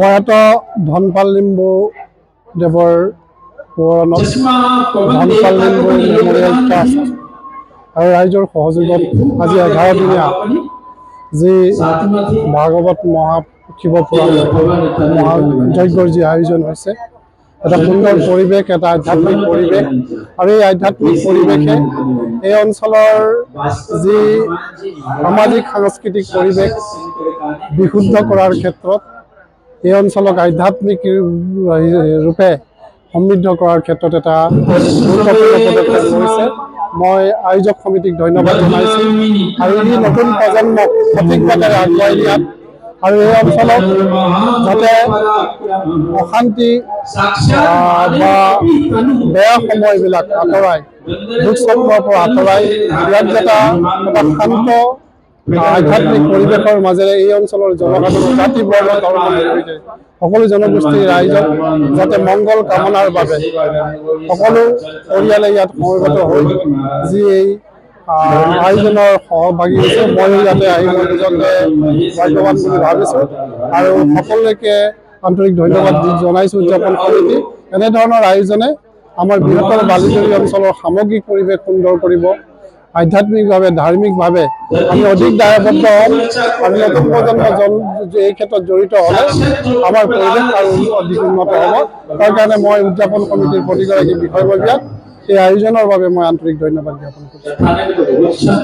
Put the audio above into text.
প্ৰয়াত ধনপাল লিম্বু দেৱৰ সোঁৱৰণত ধনপাল লিম্বু মেমৰিয়েল ট্ৰাষ্ট আৰু ৰাইজৰ সহযোগত আজি 11 দিনীয়া যি ভাগৱত শিৱ পুৰাণ মহাযজ্ঞৰ যি আয়োজন হৈছে, এটা সুন্দৰ পৰিৱেশ, এটা আধ্যাত্মিক পৰিৱেশ, আৰু এই আধ্যাত্মিক পৰিৱেশে এই অঞ্চলৰ যি সামাজিক সাংস্কৃতিক পৰিৱেশ বিশুদ্ধ কৰাৰ ক্ষেত্ৰত, এই অঞ্চলক আধ্যাত্মিক ৰূপে সমৃদ্ধ কৰাৰ ক্ষেত্ৰত এটা গুৰুত্বপূৰ্ণ পদক্ষেপ লৈছে। মই আয়োজক সমিতিক ধন্যবাদ জনাইছোঁ আৰু এই নতুন প্ৰজন্মক সঠিক বাটেৰে আগুৱাই নিয়াত আৰু এই অঞ্চলত যাতে অশান্তি বা বেয়া সময়বিলাক আঁতৰাই, দুখ চক্ৰৰ পৰা আঁতৰাই ইয়াত এটা শান্ত আধ্যাত্মিক পৰিৱেশৰ মাজেৰে এই অঞ্চলৰ জনসাধাৰণ জাতি বৰ্ণ ধৰ্ম নিৰ্বিশেষে সকলো জনগোষ্ঠীৰ ৰাইজক যাতে মংগল কামনাৰ বাবে সকলো পৰিয়ালে ইয়াত সমবেত হৈ যি এই আয়োজনৰ সহভাগী হৈছে, ময়ো ইয়াতে আহি মই নিজকে ভাগ্যৱান বুলি ভাবিছোঁ আৰু সকলোকে আন্তৰিক ধন্যবাদ জনাইছোঁ। উদযাপন সমিতি এনেধৰণৰ আয়োজনে আমাৰ বৃহত্তৰ বালিজুৰি অঞ্চলৰ সামগ্ৰিক পৰিৱেশ সুন্দৰ কৰিব, আধ্যাত্মিকভাৱে ধাৰ্মিকভাৱে আমি অধিক দায়বদ্ধ হ'ম আৰু নতুন প্ৰজন্ম এই ক্ষেত্ৰত জড়িত হ'লে আমাৰ পৰিৱেশ আৰু অধিক উন্নত হ'ব। তাৰ কাৰণে মই উদযাপন সমিতিৰ প্ৰতিগৰাকী বিষয়ববীয়াক এই আয়োজনৰ বাবে মই আন্তৰিক ধন্যবাদ জ্ঞাপন কৰিছোঁ।